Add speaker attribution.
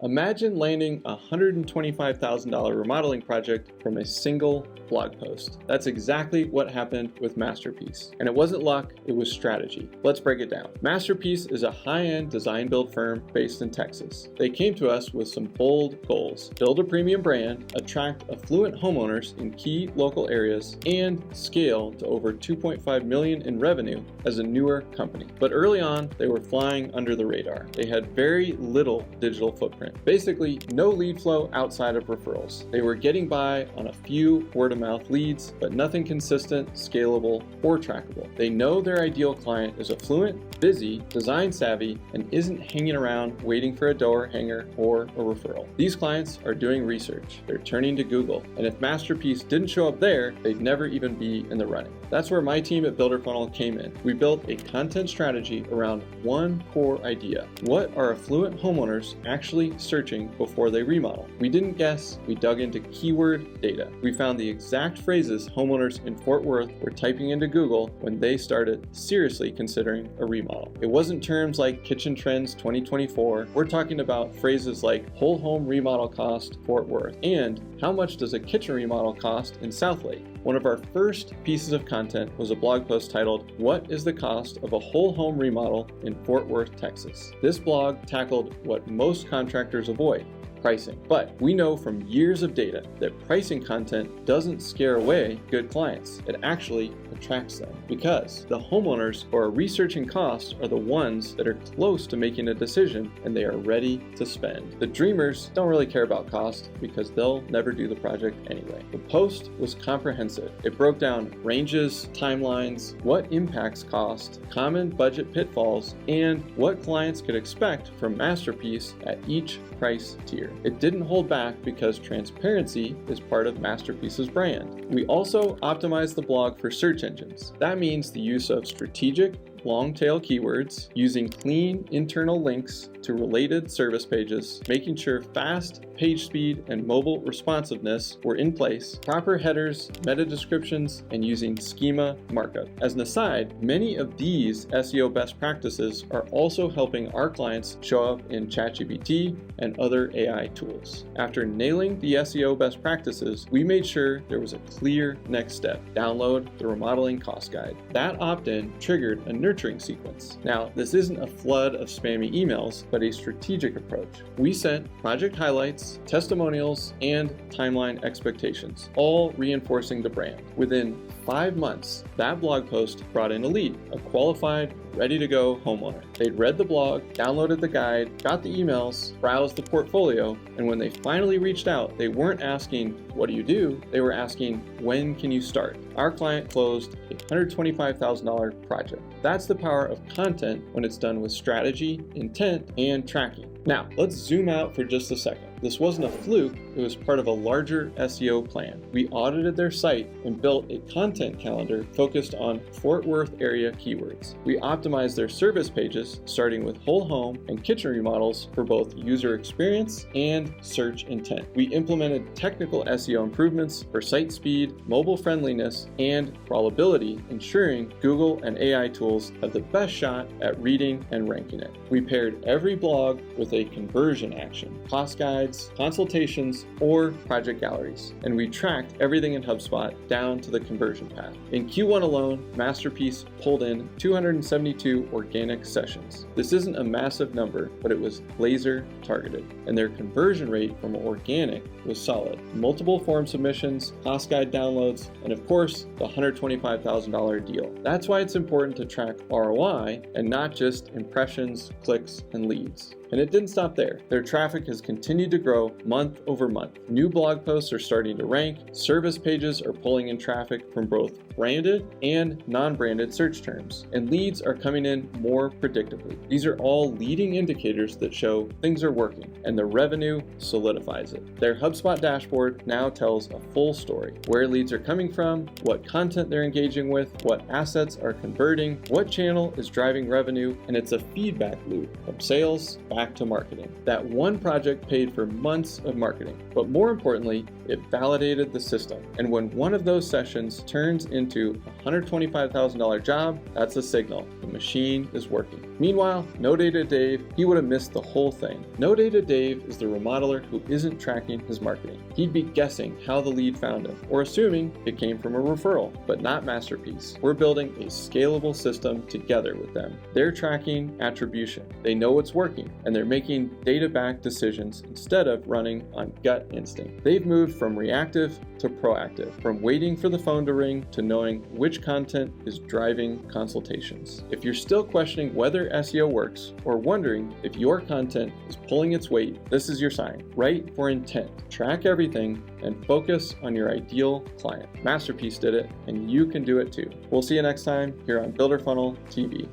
Speaker 1: Imagine landing a $125,000 remodeling project from a single blog post. That's exactly what happened with Masterpiece. And it wasn't luck, it was strategy. Let's break it down. Masterpiece is a high-end design build firm based in Texas. They came to us with some bold goals: build a premium brand, attract affluent homeowners in key local areas, and scale to over $2.5 million in revenue as a newer company. But early on, they were flying under the radar. They had very little digital footprint. Basically, no lead flow outside of referrals. They were getting by on a few word-of-mouth leads, but nothing consistent, scalable, or trackable. They know their ideal client is affluent, busy, design savvy, and isn't hanging around waiting for a door hanger or a referral. These clients are doing research. They're turning to Google, and if Masterpiece didn't show up there, they'd never even be in the running. That's where my team at BuilderFunnel came in. We built a content strategy around one core idea. What are affluent homeowners actually searching before they remodel? We didn't guess, we dug into keyword data. We found the exact phrases homeowners in Fort Worth were typing into Google when they started seriously considering a remodel. It wasn't terms like Kitchen Trends 2024. We're talking about phrases like whole home remodel cost Fort Worth and how much does a kitchen remodel cost in Southlake? One of our first pieces of content was a blog post titled, "What is the cost of a whole home remodel in Fort Worth, Texas?" This blog tackled what most contractors avoid: pricing. But we know from years of data that pricing content doesn't scare away good clients. It actually attracts them, because the homeowners who are researching costs are the ones that are close to making a decision and they are ready to spend. The dreamers don't really care about cost because they'll never do the project anyway. The post was comprehensive. It broke down ranges, timelines, what impacts cost, common budget pitfalls, and what clients could expect from Masterpiece at each price tier. It didn't hold back because transparency is part of Masterpiece's brand. We also optimized the blog for search engines. That means the use of strategic, long-tail keywords, using clean internal links to related service pages, making sure fast page speed and mobile responsiveness were in place, proper headers, meta descriptions, and using schema markup. As an aside, many of these SEO best practices are also helping our clients show up in ChatGPT and other AI tools. After nailing the SEO best practices, we made sure there was a clear next step: download the remodeling cost guide. That opt-in triggered a nurturing sequence. Now, this isn't a flood of spammy emails, but a strategic approach. We sent project highlights, testimonials, and timeline expectations, all reinforcing the brand. Within 5 months, that blog post brought in a lead, a qualified, ready-to-go homeowner. They'd read the blog, downloaded the guide, got the emails, browsed the portfolio, and when they finally reached out, they weren't asking, "What do you do?" They were asking, "When can you start?" Our client closed a $125,000 project. That's the power of content when it's done with strategy, intent, and tracking. Now, let's zoom out for just a second. This wasn't a fluke, it was part of a larger SEO plan. We audited their site and built a content calendar focused on Fort Worth area keywords. We optimized their service pages, starting with whole home and kitchen remodels for both user experience and search intent. We implemented technical SEO improvements for site speed, mobile friendliness, and crawlability, ensuring Google and AI tools have the best shot at reading and ranking it. We paired every blog with a conversion action, cost guides, consultations, or project galleries, and we tracked everything in HubSpot down to the conversion path. In Q1 alone, Masterpiece pulled in 272 organic sessions. This isn't a massive number, but it was laser targeted, and their conversion rate from organic was solid. Multiple form submissions, cost guide downloads, and of course, the $125,000 deal. That's why it's important to track ROI and not just impressions, clicks, and leads. And it didn't stop there. Their traffic has continued to grow month over month. New blog posts are starting to rank, service pages are pulling in traffic from both branded and non-branded search terms, and leads are coming in more predictably. These are all leading indicators that show things are working, and the revenue solidifies it. Their HubSpot dashboard now tells a full story: where leads are coming from, what content they're engaging with, what assets are converting, what channel is driving revenue, and it's a feedback loop from sales back to marketing. That one project paid for months of marketing, but more importantly, it validated the system. And when one of those sessions turns into a $125,000 job, that's a signal the machine is working. Meanwhile, No Data Dave, he would have missed the whole thing. No Data Dave is the remodeler who isn't tracking his marketing. He'd be guessing how the lead found him, or assuming it came from a referral, but not Masterpiece. We're building a scalable system together with them. They're tracking attribution. They know what's working, and they're making data-backed decisions instead of running on gut instinct. They've moved from reactive to proactive, from waiting for the phone to ring to knowing which content is driving consultations. If you're still questioning whether SEO works or wondering if your content is pulling its weight, this is your sign. Write for intent, track everything, and focus on your ideal client. Masterpiece did it, and you can do it too. We'll see you next time here on Builder Funnel TV.